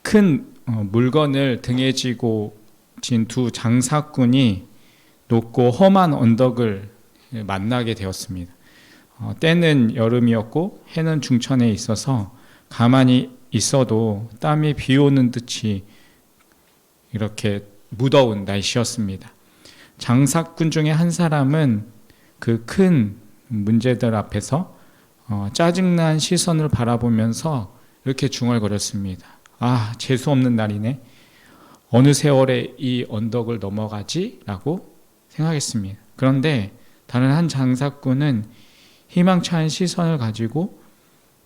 큰 물건을 등에 지고 진 두 장사꾼이 높고 험한 언덕을 만나게 되었습니다. 때는 여름이었고 해는 중천에 있어서 가만히 있어도 땀이 비 오는 듯이 이렇게 무더운 날씨였습니다. 장사꾼 중에 한 사람은 그 큰 문제들 앞에서 짜증난 시선을 바라보면서 이렇게 중얼거렸습니다. 아, 재수없는 날이네. 어느 세월에 이 언덕을 넘어가지? 라고 생각했습니다. 그런데 다른 한 장사꾼은 희망찬 시선을 가지고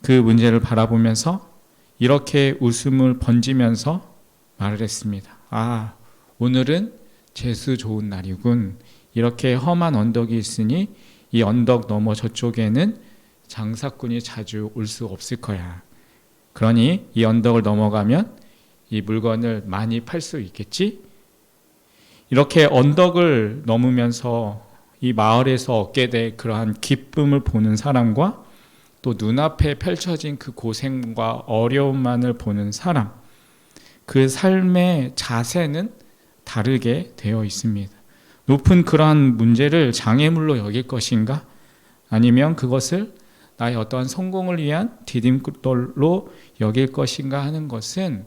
그 문제를 바라보면서 이렇게 웃음을 번지면서 말을 했습니다. 아, 오늘은 재수 좋은 날이군. 이렇게 험한 언덕이 있으니 이 언덕 너머 저쪽에는 장사꾼이 자주 올 수 없을 거야. 그러니 이 언덕을 넘어가면 이 물건을 많이 팔 수 있겠지? 이렇게 언덕을 넘으면서 이 마을에서 얻게 될 그러한 기쁨을 보는 사람과 또 눈앞에 펼쳐진 그 고생과 어려움만을 보는 사람, 그 삶의 자세는 다르게 되어 있습니다. 높은 그러한 문제를 장애물로 여길 것인가? 아니면 그것을 나의 어떠한 성공을 위한 디딤돌로 여길 것인가 하는 것은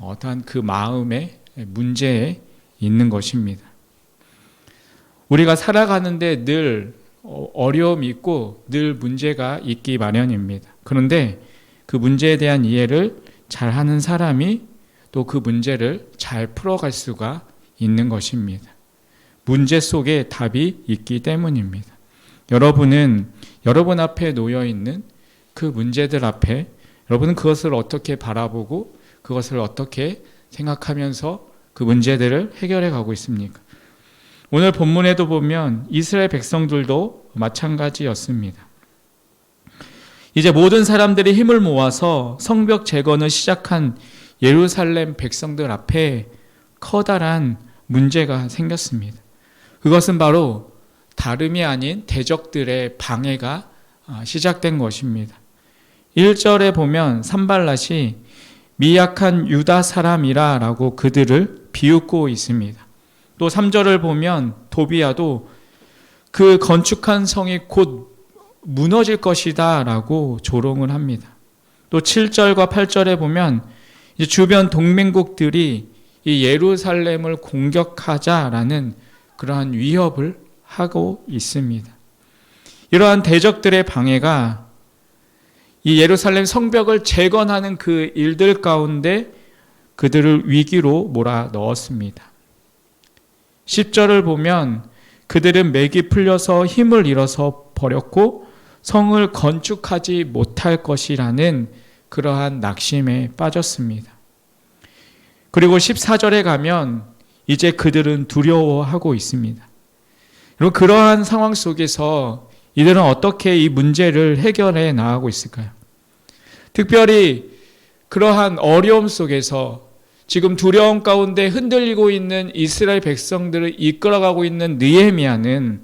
어떠한 그 마음의 문제에 있는 것입니다. 우리가 살아가는데 늘 어려움이 있고 늘 문제가 있기 마련입니다. 그런데 그 문제에 대한 이해를 잘 하는 사람이 또 그 문제를 잘 풀어갈 수가 있는 것입니다. 문제 속에 답이 있기 때문입니다. 여러분은 여러분 앞에 놓여 있는 그 문제들 앞에 여러분은 그것을 어떻게 바라보고 그것을 어떻게 생각하면서 그 문제들을 해결해 가고 있습니까? 오늘 본문에도 보면 이스라엘 백성들도 마찬가지였습니다. 이제 모든 사람들이 힘을 모아서 성벽 재건을 시작한 예루살렘 백성들 앞에 커다란 문제가 생겼습니다. 그것은 바로 다름이 아닌 대적들의 방해가 시작된 것입니다. 1절에 보면 산발랏이 미약한 유다 사람이라 라고 그들을 비웃고 있습니다. 또 3절을 보면 도비아도 그 건축한 성이 곧 무너질 것이다 라고 조롱을 합니다. 또 7절과 8절에 보면 이제 주변 동맹국들이 이 예루살렘을 공격하자라는 그러한 위협을 하고 있습니다. 이러한 대적들의 방해가 이 예루살렘 성벽을 재건하는 그 일들 가운데 그들을 위기로 몰아 넣었습니다. 10절을 보면 그들은 맥이 풀려서 힘을 잃어서 버렸고 성을 건축하지 못할 것이라는 그러한 낙심에 빠졌습니다. 그리고 14절에 가면 이제 그들은 두려워하고 있습니다. 그리고 그러한 상황 속에서 이들은 어떻게 이 문제를 해결해 나가고 있을까요? 특별히 그러한 어려움 속에서 지금 두려움 가운데 흔들리고 있는 이스라엘 백성들을 이끌어가고 있는 느헤미야는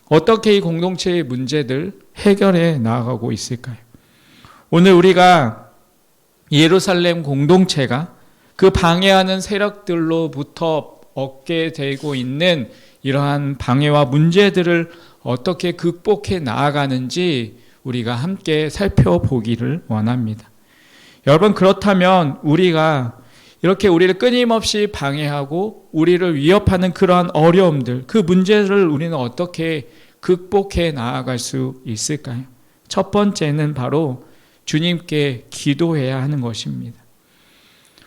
어떻게 이 공동체의 문제들 해결해 나가고 있을까요? 오늘 우리가 예루살렘 공동체가 그 방해하는 세력들로부터 얻게 되고 있는 이러한 방해와 문제들을 어떻게 극복해 나아가는지 우리가 함께 살펴보기를 원합니다. 여러분, 그렇다면 우리가 이렇게 우리를 끊임없이 방해하고 우리를 위협하는 그러한 어려움들, 그 문제를 우리는 어떻게 극복해 나아갈 수 있을까요? 첫 번째는 바로 주님께 기도해야 하는 것입니다.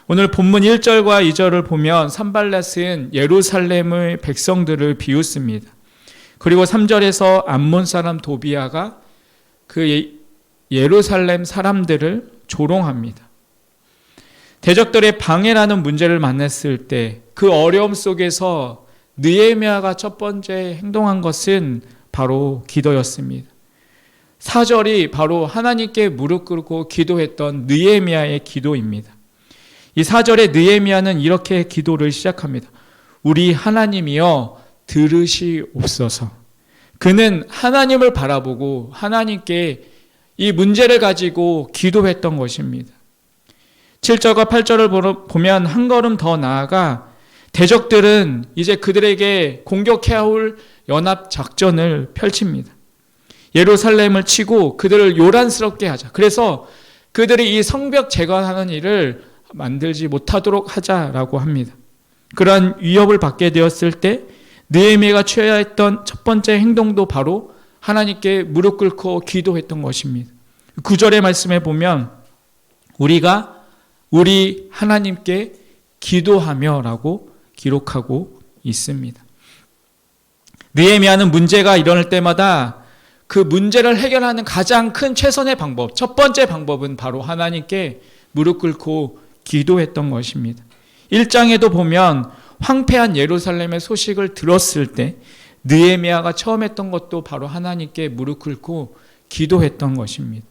오늘 본문 1절과 2절을 보면 산발랏은 예루살렘의 백성들을 비웃습니다. 그리고 3절에서 암몬 사람 도비아가 그 예루살렘 사람들을 조롱합니다. 대적들의 방해라는 문제를 만났을 때 그 어려움 속에서 느헤미야가 첫 번째 행동한 것은 바로 기도였습니다. 4절이 바로 하나님께 무릎 꿇고 기도했던 느헤미야의 기도입니다. 이 4절에 느헤미야는 이렇게 기도를 시작합니다. 우리 하나님이여 들으시옵소서. 그는 하나님을 바라보고 하나님께 이 문제를 가지고 기도했던 것입니다. 7절과 8절을 보면 한 걸음 더 나아가 대적들은 이제 그들에게 공격해야 할 연합 작전을 펼칩니다. 예루살렘을 치고 그들을 요란스럽게 하자. 그래서 그들이 이 성벽 재건하는 일을 만들지 못하도록 하자라고 합니다. 그러한 위협을 받게 되었을 때 느헤미야가 취해야 했던 첫 번째 행동도 바로 하나님께 무릎 꿇고 기도했던 것입니다. 9절의 말씀에 보면 우리가 우리 하나님께 기도하며 라고 기록하고 있습니다. 느헤미야는 문제가 일어날 때마다 그 문제를 해결하는 가장 큰 최선의 방법, 첫 번째 방법은 바로 하나님께 무릎 꿇고 기도했던 것입니다. 1장에도 보면 황폐한 예루살렘의 소식을 들었을 때 느헤미야가 처음 했던 것도 바로 하나님께 무릎 꿇고 기도했던 것입니다.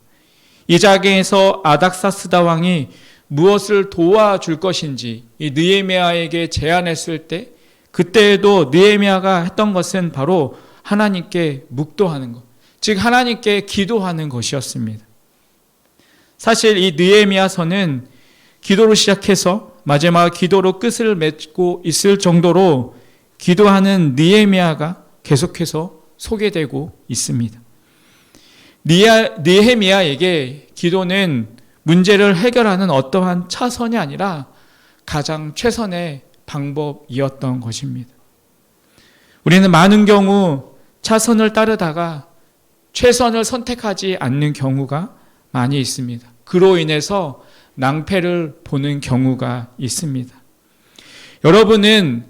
이 장에서 아닥사스다 왕이 무엇을 도와줄 것인지 이 느헤미야에게 제안했을 때 그때에도 느헤미야가 했던 것은 바로 하나님께 묵도하는 것, 즉 하나님께 기도하는 것이었습니다. 사실 이 느헤미야서는 기도로 시작해서 마지막 기도로 끝을 맺고 있을 정도로 기도하는 느헤미야가 계속해서 소개되고 있습니다. 느헤미야에게 기도는 문제를 해결하는 어떠한 차선이 아니라 가장 최선의 방법이었던 것입니다. 우리는 많은 경우 차선을 따르다가 최선을 선택하지 않는 경우가 많이 있습니다. 그로 인해서 낭패를 보는 경우가 있습니다. 여러분은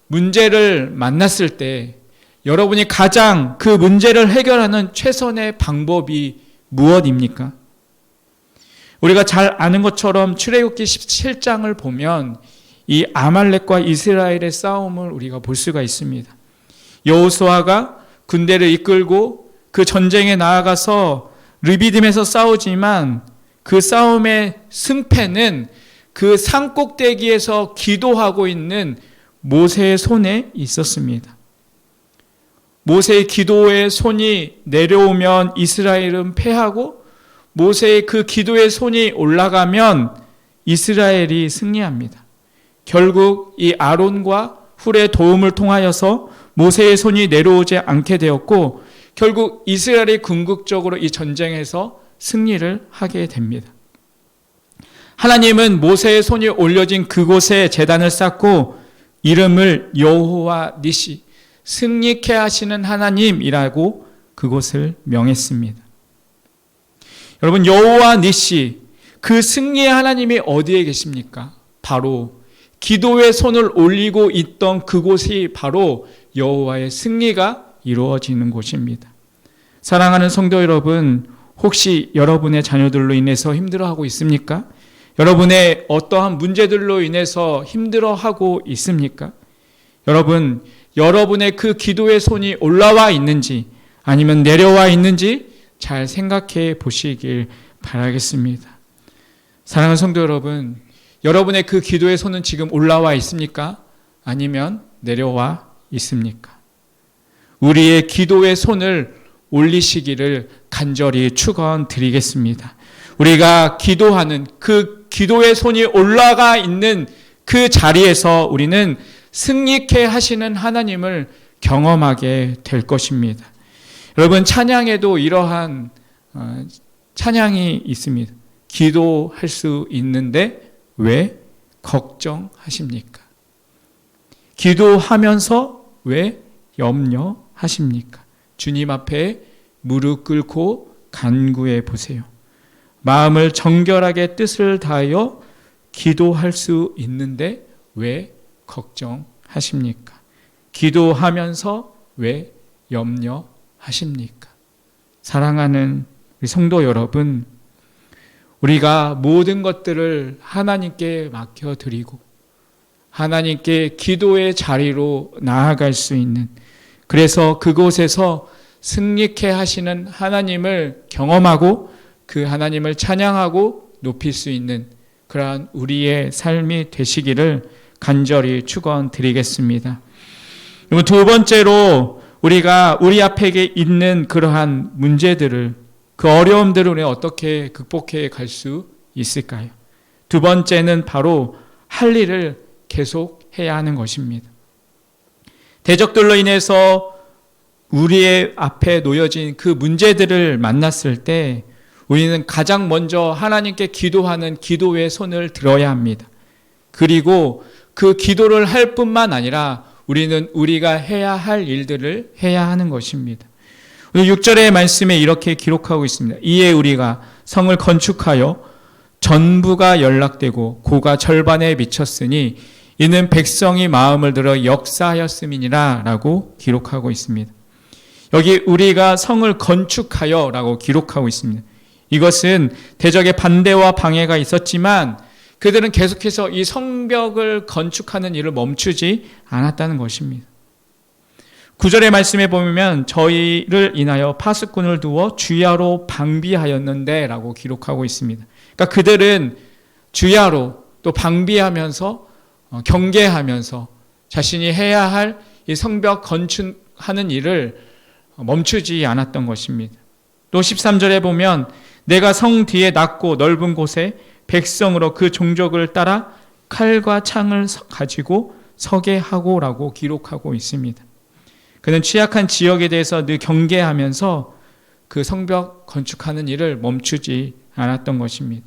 문제를 만났을 때 여러분이 가장 그 문제를 해결하는 최선의 방법이 무엇입니까? 우리가 잘 아는 것처럼 출애굽기 17장을 보면 이 아말렉과 이스라엘의 싸움을 우리가 볼 수가 있습니다. 여호수아가 군대를 이끌고 그 전쟁에 나아가서 르비딤에서 싸우지만 그 싸움의 승패는 그 산꼭대기에서 기도하고 있는 모세의 손에 있었습니다. 모세의 기도의 손이 내려오면 이스라엘은 패하고 모세의 그 기도의 손이 올라가면 이스라엘이 승리합니다. 결국 이 아론과 훌의 도움을 통하여서 모세의 손이 내려오지 않게 되었고 결국 이스라엘이 궁극적으로 이 전쟁에서 승리를 하게 됩니다. 하나님은 모세의 손이 올려진 그곳에 제단을 쌓고 이름을 여호와 니시, 승리케 하시는 하나님이라고 그곳을 명했습니다. 여러분, 여호와 니시, 그 승리의 하나님이 어디에 계십니까? 바로 기도의 손을 올리고 있던 그곳이 바로 여호와의 승리가 이루어지는 곳입니다. 사랑하는 성도 여러분, 혹시 여러분의 자녀들로 인해서 힘들어하고 있습니까? 여러분의 어떠한 문제들로 인해서 힘들어하고 있습니까? 여러분, 여러분의 그 기도의 손이 올라와 있는지 아니면 내려와 있는지 잘 생각해 보시길 바라겠습니다. 사랑하는 성도 여러분, 여러분의 그 기도의 손은 지금 올라와 있습니까? 아니면 내려와 있습니까? 우리의 기도의 손을 올리시기를 간절히 축원드리겠습니다. 우리가 기도하는 그 기도의 손이 올라가 있는 그 자리에서 우리는 승리케 하시는 하나님을 경험하게 될 것입니다. 여러분, 찬양에도 이러한 찬양이 있습니다. 기도할 수 있는데 왜 걱정하십니까? 기도하면서 왜 염려하십니까? 주님 앞에 무릎 꿇고 간구해 보세요. 마음을 정결하게 뜻을 다하여 기도할 수 있는데 왜 걱정하십니까? 기도하면서 왜 염려하십니까? 사랑하는 우리 성도 여러분, 우리가 모든 것들을 하나님께 맡겨드리고 하나님께 기도의 자리로 나아갈 수 있는, 그래서 그곳에서 승리케 하시는 하나님을 경험하고 그 하나님을 찬양하고 높일 수 있는 그러한 우리의 삶이 되시기를 간절히 축원드리겠습니다. 그리고 두 번째로 우리가 우리 앞에 있는 그러한 문제들을, 그 어려움들을 우리가 어떻게 극복해 갈 수 있을까요? 두 번째는 바로 할 일을 계속해야 하는 것입니다. 대적들로 인해서 우리의 앞에 놓여진 그 문제들을 만났을 때 우리는 가장 먼저 하나님께 기도하는 기도의 손을 들어야 합니다. 그리고 그 기도를 할 뿐만 아니라 우리는 우리가 해야 할 일들을 해야 하는 것입니다. 오늘 6절의 말씀에 이렇게 기록하고 있습니다. 이에 우리가 성을 건축하여 전부가 연락되고 고가 절반에 미쳤으니 이는 백성이 마음을 들어 역사하였음이니라 라고 기록하고 있습니다. 여기 우리가 성을 건축하여 라고 기록하고 있습니다. 이것은 대적의 반대와 방해가 있었지만 그들은 계속해서 이 성벽을 건축하는 일을 멈추지 않았다는 것입니다. 9절의 말씀에 보면 저희를 인하여 파수꾼을 두어 주야로 방비하였는데 라고 기록하고 있습니다. 그러니까 그들은 주야로 또 방비하면서 경계하면서 자신이 해야 할 이 성벽 건축하는 일을 멈추지 않았던 것입니다. 또 13절에 보면 내가 성 뒤에 낮고 넓은 곳에 백성으로 그 종족을 따라 칼과 창을 가지고 서게 하고라고 기록하고 있습니다. 그는 취약한 지역에 대해서 늘 경계하면서 그 성벽 건축하는 일을 멈추지 않았던 것입니다.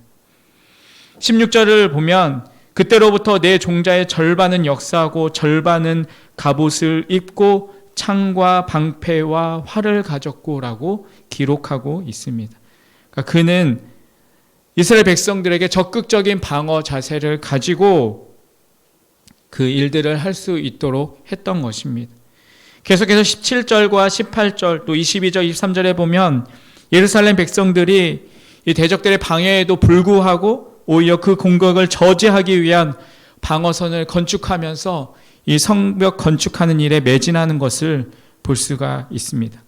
16절을 보면 그때로부터 내 종자의 절반은 역사하고 절반은 갑옷을 입고 창과 방패와 활을 가졌고라고 기록하고 있습니다. 그러니까 그는 이스라엘 백성들에게 적극적인 방어 자세를 가지고 그 일들을 할 수 있도록 했던 것입니다. 계속해서 17절과 18절 또 22절, 23절에 보면 예루살렘 백성들이 이 대적들의 방해에도 불구하고 오히려 그 공격을 저지하기 위한 방어선을 건축하면서 이 성벽 건축하는 일에 매진하는 것을 볼 수가 있습니다.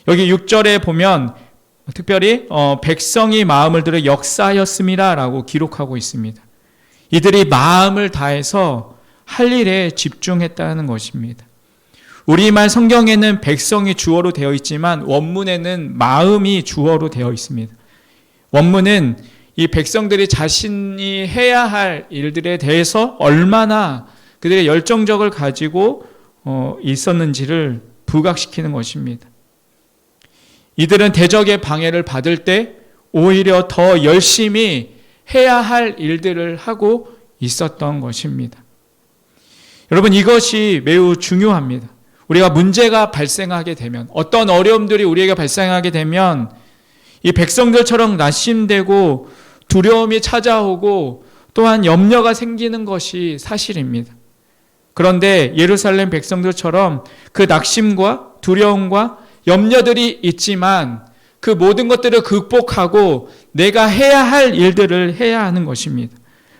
여기 6절에 보면 특별히 백성이 마음을 들어 역사하였음이라 라고 기록하고 있습니다. 이들이 마음을 다해서 할 일에 집중했다는 것입니다. 우리말 성경에는 백성이 주어로 되어 있지만 원문에는 마음이 주어로 되어 있습니다. 원문은 이 백성들이 자신이 해야 할 일들에 대해서 얼마나 그들의 열정적을 가지고 있었는지를 부각시키는 것입니다. 이들은 대적의 방해를 받을 때 오히려 더 열심히 해야 할 일들을 하고 있었던 것입니다. 여러분, 이것이 매우 중요합니다. 우리가 문제가 발생하게 되면, 어떤 어려움들이 우리에게 발생하게 되면 이 백성들처럼 낙심되고 두려움이 찾아오고 또한 염려가 생기는 것이 사실입니다. 그런데 예루살렘 백성들처럼 그 낙심과 두려움과 염려들이 있지만 그 모든 것들을 극복하고 내가 해야 할 일들을 해야 하는 것입니다.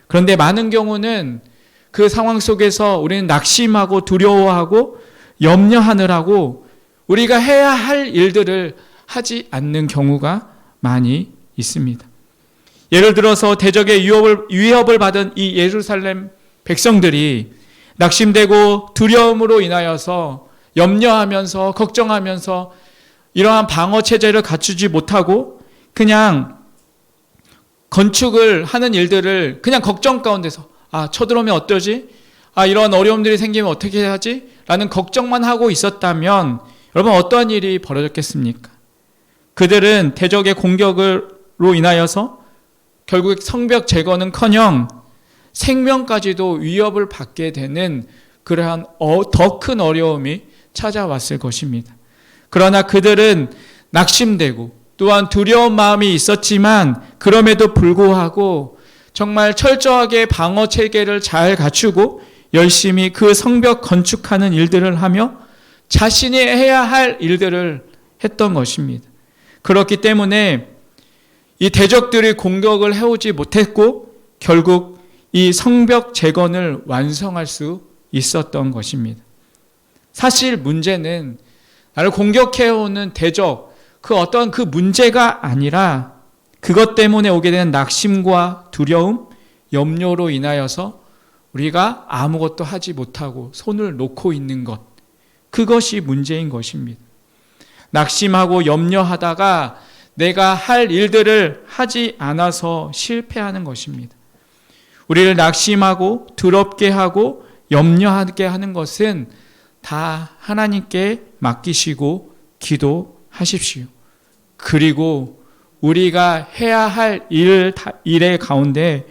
그런데 많은 경우는 그 상황 속에서 우리는 낙심하고 두려워하고 염려하느라고 우리가 해야 할 일들을 하지 않는 경우가 많이 있습니다. 예를 들어서 대적의 위협을 받은 이 예루살렘 백성들이 낙심되고 두려움으로 인하여서 염려하면서 걱정하면서 이러한 방어 체제를 갖추지 못하고 그냥 건축을 하는 일들을 그냥 걱정 가운데서 쳐들어오면 어떠지? 이런 어려움들이 생기면 어떻게 하지? 라는 걱정만 하고 있었다면 여러분 어떠한 일이 벌어졌겠습니까? 그들은 대적의 공격으로 인하여서 결국 성벽 제거는커녕 생명까지도 위협을 받게 되는 그러한 더 큰 어려움이 찾아왔을 것입니다. 그러나 그들은 낙심되고 또한 두려운 마음이 있었지만 그럼에도 불구하고 정말 철저하게 방어 체계를 잘 갖추고 열심히 그 성벽 건축하는 일들을 하며 자신이 해야 할 일들을 했던 것입니다. 그렇기 때문에 이 대적들이 공격을 해오지 못했고 결국 이 성벽 재건을 완성할 수 있었던 것입니다. 사실 문제는 나를 공격해오는 대적, 어떤 그 문제가 아니라 그것 때문에 오게 되는 낙심과 두려움, 염려로 인하여서 우리가 아무것도 하지 못하고 손을 놓고 있는 것, 그것이 문제인 것입니다. 낙심하고 염려하다가 내가 할 일들을 하지 않아서 실패하는 것입니다. 우리를 낙심하고 두렵게 하고 염려하게 하는 것은 다 하나님께 맡기시고 기도하십시오. 그리고 우리가 해야 할 일의 가운데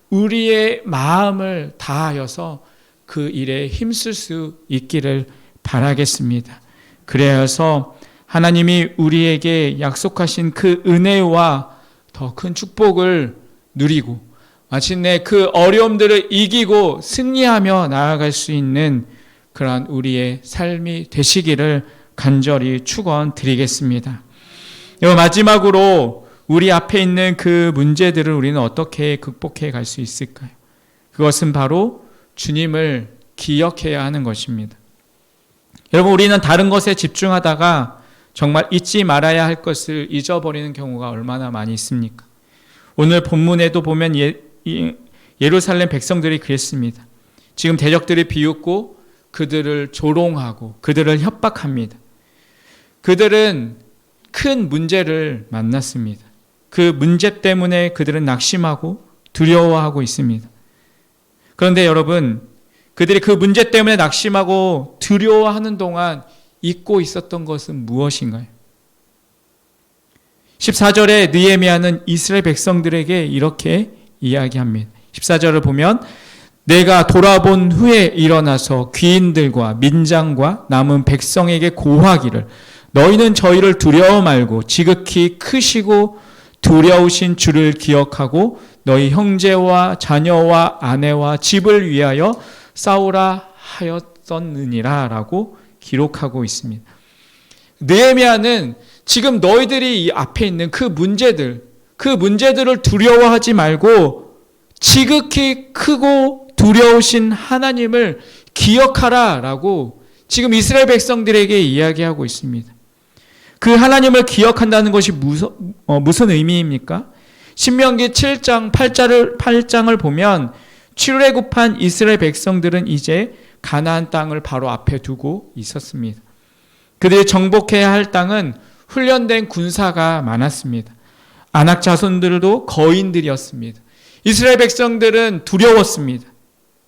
우리의 마음을 다하여서 그 일에 힘쓸 수 있기를 바라겠습니다. 그래서 하나님이 우리에게 약속하신 그 은혜와 더 큰 축복을 누리고 마침내 그 어려움들을 이기고 승리하며 나아갈 수 있는 그러한 우리의 삶이 되시기를 간절히 축원드리겠습니다. 마지막으로 우리 앞에 있는 그 문제들을 우리는 어떻게 극복해 갈 수 있을까요? 그것은 바로 주님을 기억해야 하는 것입니다. 여러분, 우리는 다른 것에 집중하다가 정말 잊지 말아야 할 것을 잊어버리는 경우가 얼마나 많이 있습니까? 오늘 본문에도 보면 예루살렘 백성들이 그랬습니다. 지금 대적들이 비웃고 그들을 조롱하고 그들을 협박합니다. 그들은 큰 문제를 만났습니다. 그 문제 때문에 그들은 낙심하고 두려워하고 있습니다. 그런데 여러분, 그들이 그 문제 때문에 낙심하고 두려워하는 동안 잊고 있었던 것은 무엇인가요? 14절에 느헤미야는 이스라엘 백성들에게 이렇게 이야기합니다. 14절을 보면 내가 돌아본 후에 일어나서 귀인들과 민장과 남은 백성에게 고하기를 너희는 저희를 두려워 말고 지극히 크시고 두려우신 주를 기억하고 너희 형제와 자녀와 아내와 집을 위하여 싸우라 하였었느니라 라고 기록하고 있습니다. 느헤미야는 지금 너희들이 이 앞에 있는 그 문제들을 두려워하지 말고 지극히 크고 두려우신 하나님을 기억하라 라고 지금 이스라엘 백성들에게 이야기하고 있습니다. 그 하나님을 기억한다는 것이 무슨 의미입니까? 신명기 7장 8장을 보면 출애굽한 이스라엘 백성들은 이제 가나안 땅을 바로 앞에 두고 있었습니다. 그들이 정복해야 할 땅은 훈련된 군사가 많았습니다. 아낙 자손들도 거인들이었습니다. 이스라엘 백성들은 두려웠습니다.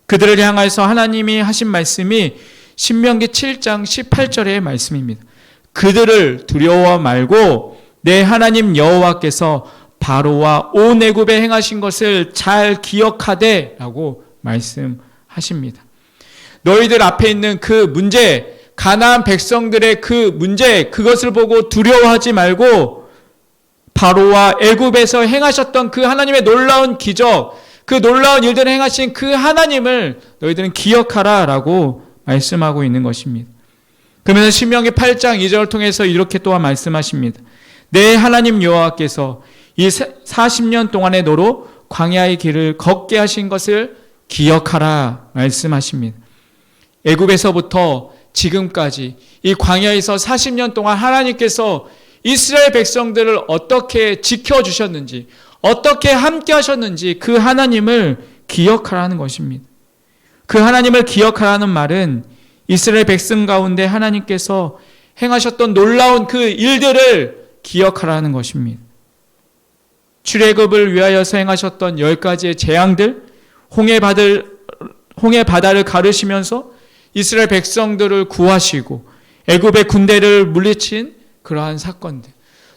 그들을 향해서 하나님이 하신 말씀이 신명기 7장 18절의 말씀입니다. 그들을 두려워 말고 내 하나님 여호와께서 바로와 온 애굽에 행하신 것을 잘 기억하되 라고 말씀하십니다. 너희들 앞에 있는 그 문제, 가나안 백성들의 그 문제, 그것을 보고 두려워하지 말고 바로와 애굽에서 행하셨던 그 하나님의 놀라운 기적, 그 놀라운 일들을 행하신 그 하나님을 너희들은 기억하라 라고 말씀하고 있는 것입니다. 그러면서 신명기 8장 2절을 통해서 이렇게 또한 말씀하십니다. 내 하나님 여호와께서 이 40년 동안의 노로 광야의 길을 걷게 하신 것을 기억하라 말씀하십니다. 애굽에서부터 지금까지 이 광야에서 40년 동안 하나님께서 이스라엘 백성들을 어떻게 지켜주셨는지, 어떻게 함께 하셨는지 그 하나님을 기억하라는 것입니다. 그 하나님을 기억하라는 말은 이스라엘 백성 가운데 하나님께서 행하셨던 놀라운 그 일들을 기억하라는 것입니다. 출애굽을 위하여서 행하셨던 10가지의 재앙들, 홍해 바다를 가르시면서 이스라엘 백성들을 구하시고 애굽의 군대를 물리친 그러한 사건들,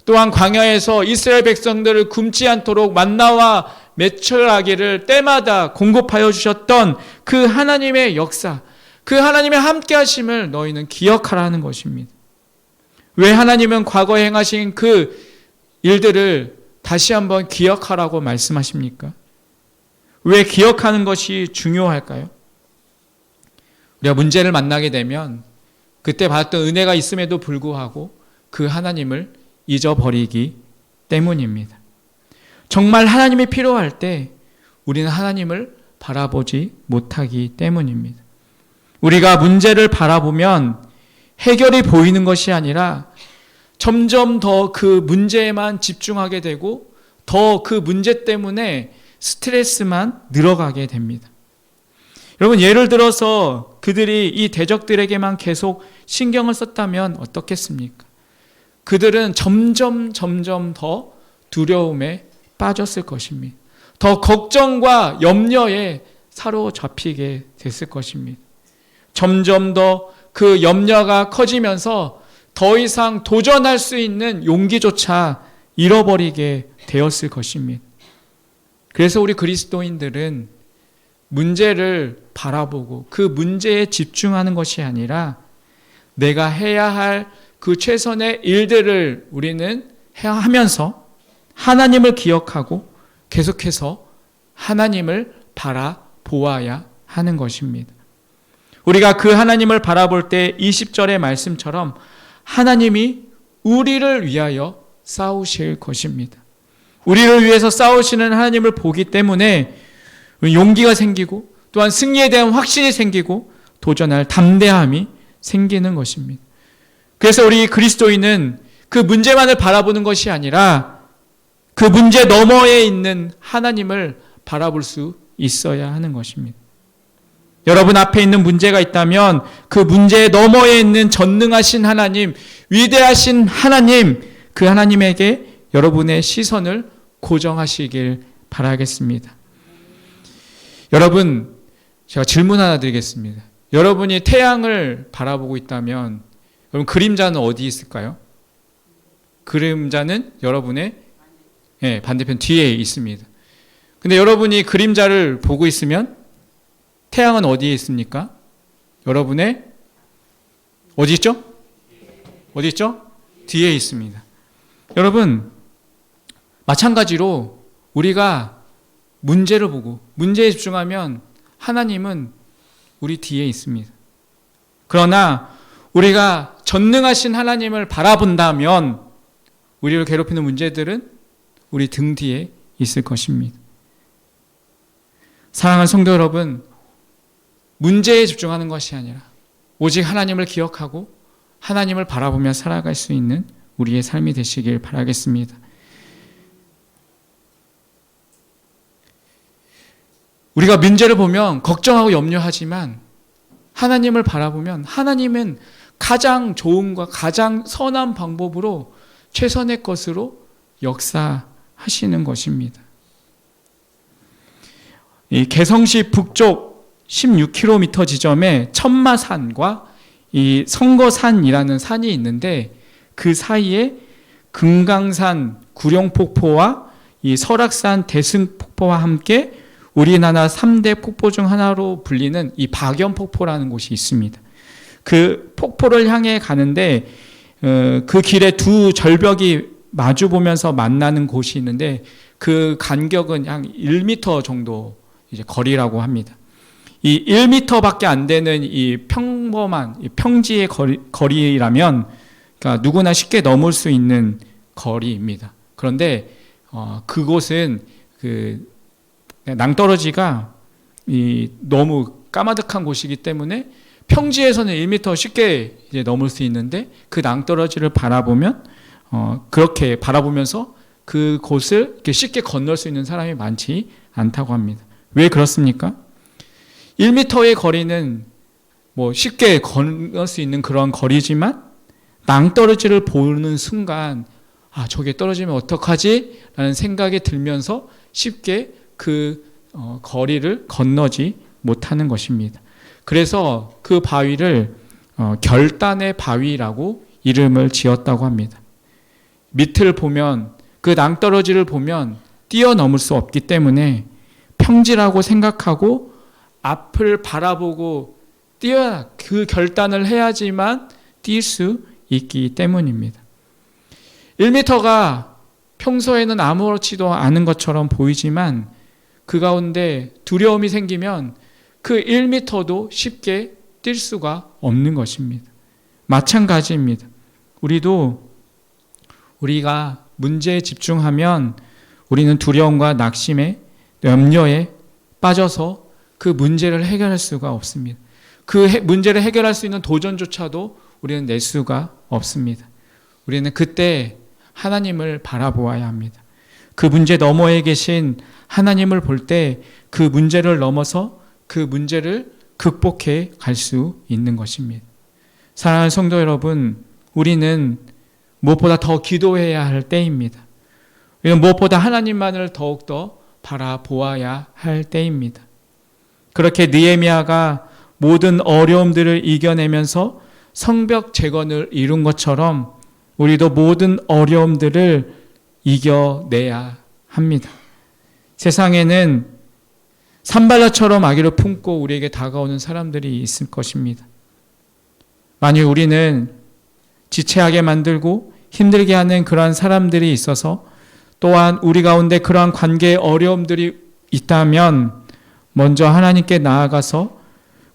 또한 광야에서 이스라엘 백성들을 굶지 않도록 만나와 메추라기를 때마다 공급하여 주셨던 그 하나님의 역사, 그 하나님의 함께 하심을 너희는 기억하라는 것입니다. 왜 하나님은 과거에 행하신 그 일들을 다시 한번 기억하라고 말씀하십니까? 왜 기억하는 것이 중요할까요? 우리가 문제를 만나게 되면 그때 받았던 은혜가 있음에도 불구하고 그 하나님을 잊어버리기 때문입니다. 정말 하나님이 필요할 때 우리는 하나님을 바라보지 못하기 때문입니다. 우리가 문제를 바라보면 해결이 보이는 것이 아니라 점점 더 그 문제에만 집중하게 되고 더 그 문제 때문에 스트레스만 늘어가게 됩니다. 여러분, 예를 들어서 그들이 이 대적들에게만 계속 신경을 썼다면 어떻겠습니까? 그들은 점점 더 두려움에 빠졌을 것입니다. 더 걱정과 염려에 사로잡히게 됐을 것입니다. 점점 더 그 염려가 커지면서 더 이상 도전할 수 있는 용기조차 잃어버리게 되었을 것입니다. 그래서 우리 그리스도인들은 문제를 바라보고 그 문제에 집중하는 것이 아니라 내가 해야 할 그 최선의 일들을 우리는 해야 하면서 하나님을 기억하고 계속해서 하나님을 바라보아야 하는 것입니다. 우리가 그 하나님을 바라볼 때 20절의 말씀처럼 하나님이 우리를 위하여 싸우실 것입니다. 우리를 위해서 싸우시는 하나님을 보기 때문에 용기가 생기고 또한 승리에 대한 확신이 생기고 도전할 담대함이 생기는 것입니다. 그래서 우리 그리스도인은 그 문제만을 바라보는 것이 아니라 그 문제 너머에 있는 하나님을 바라볼 수 있어야 하는 것입니다. 여러분 앞에 있는 문제가 있다면 그 문제 너머에 있는 전능하신 하나님, 위대하신 하나님, 그 하나님에게 여러분의 시선을 고정하시길 바라겠습니다. 여러분, 제가 질문 하나 드리겠습니다. 여러분이 태양을 바라보고 있다면 여러분 그림자는 어디 있을까요? 그림자는 여러분의 반대편 뒤에 있습니다. 근데 여러분이 그림자를 보고 있으면 태양은 어디에 있습니까? 여러분의 어디 있죠? 어디 있죠? 뒤에 있습니다. 여러분 마찬가지로 우리가 문제를 보고 문제에 집중하면 하나님은 우리 뒤에 있습니다. 그러나 우리가 전능하신 하나님을 바라본다면 우리를 괴롭히는 문제들은 우리 등 뒤에 있을 것입니다. 사랑하는 성도 여러분, 문제에 집중하는 것이 아니라 오직 하나님을 기억하고 하나님을 바라보며 살아갈 수 있는 우리의 삶이 되시길 바라겠습니다. 우리가 문제를 보면 걱정하고 염려하지만 하나님을 바라보면 하나님은 가장 좋은과 가장 선한 방법으로 최선의 것으로 역사하시는 것입니다. 이 개성시 북쪽 16km 지점에 천마산과 이 성거산이라는 산이 있는데 그 사이에 금강산 구룡폭포와 이 설악산 대승폭포와 함께 우리나라 3대 폭포 중 하나로 불리는 이 박연폭포라는 곳이 있습니다. 그 폭포를 향해 가는데 그 길에 두 절벽이 마주 보면서 만나는 곳이 있는데 그 간격은 약 1m 정도 이제 거리라고 합니다. 이 1m밖에 안 되는 이 평범한 이 평지의 거리라면 그러니까 누구나 쉽게 넘을 수 있는 거리입니다. 그런데 그곳은 그 낭떠러지가 너무 까마득한 곳이기 때문에 평지에서는 1m 쉽게 이제 넘을 수 있는데 그 낭떠러지를 바라보면 그렇게 바라보면서 그 곳을 이렇게 쉽게 건널 수 있는 사람이 많지 않다고 합니다. 왜 그렇습니까? 1m의 거리는 뭐 쉽게 건널 수 있는 그런 거리지만 낭떠러지를 보는 순간 저게 떨어지면 어떡하지? 라는 생각이 들면서 쉽게 그 거리를 건너지 못하는 것입니다. 그래서 그 바위를 결단의 바위라고 이름을 지었다고 합니다. 밑을 보면 그 낭떠러지를 보면 뛰어넘을 수 없기 때문에 평지라고 생각하고 앞을 바라보고 그 결단을 해야지만 뛸 수 있기 때문입니다. 1m가 평소에는 아무렇지도 않은 것처럼 보이지만 그 가운데 두려움이 생기면 그 1m도 쉽게 뛸 수가 없는 것입니다. 마찬가지입니다. 우리가 문제에 집중하면 우리는 두려움과 낙심에 염려에 빠져서 그 문제를 해결할 수가 없습니다. 그 문제를 해결할 수 있는 도전조차도 우리는 낼 수가 없습니다. 우리는 그때 하나님을 바라보아야 합니다. 그 문제 너머에 계신 하나님을 볼 때 그 문제를 넘어서 그 문제를 극복해 갈 수 있는 것입니다. 사랑하는 성도 여러분, 우리는 무엇보다 더 기도해야 할 때입니다. 우리는 무엇보다 하나님만을 더욱더 바라보아야 할 때입니다. 그렇게 느헤미야가 모든 어려움들을 이겨내면서 성벽 재건을 이룬 것처럼 우리도 모든 어려움들을 이겨내야 합니다. 세상에는 산발라처럼 아기를 품고 우리에게 다가오는 사람들이 있을 것입니다. 만일 우리는 지체하게 만들고 힘들게 하는 그러한 사람들이 있어서 또한 우리 가운데 그러한 관계의 어려움들이 있다면 먼저 하나님께 나아가서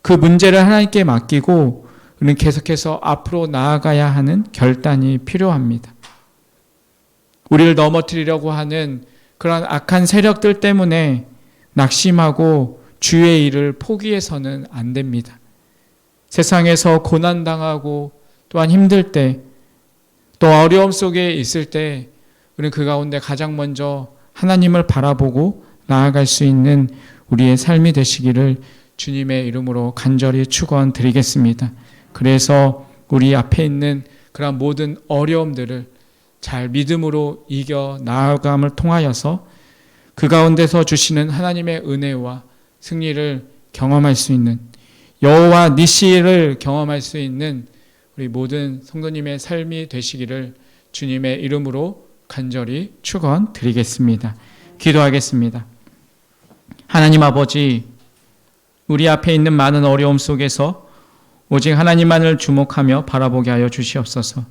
그 문제를 하나님께 맡기고 우리는 계속해서 앞으로 나아가야 하는 결단이 필요합니다. 우리를 넘어뜨리려고 하는 그러한 악한 세력들 때문에 낙심하고 주의 일을 포기해서는 안 됩니다. 세상에서 고난당하고 또한 힘들 때, 또 어려움 속에 있을 때 우리는 그 가운데 가장 먼저 하나님을 바라보고 나아갈 수 있는 우리의 삶이 되시기를 주님의 이름으로 간절히 축원드리겠습니다. 그래서 우리 앞에 있는 그런 모든 어려움들을 잘 믿음으로 이겨 나아감을 통하여서 그 가운데서 주시는 하나님의 은혜와 승리를 경험할 수 있는, 여호와 니시를 경험할 수 있는 우리 모든 성도님의 삶이 되시기를 주님의 이름으로 간절히 축원드리겠습니다. 기도하겠습니다. 하나님 아버지, 우리 앞에 있는 많은 어려움 속에서 오직 하나님만을 주목하며 바라보게 하여 주시옵소서.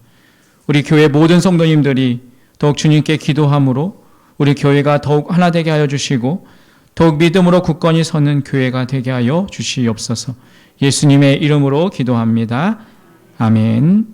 우리 교회 모든 성도님들이 더욱 주님께 기도함으로 우리 교회가 더욱 하나 되게 하여 주시고 더욱 믿음으로 굳건히 서는 교회가 되게 하여 주시옵소서. 예수님의 이름으로 기도합니다. 아멘.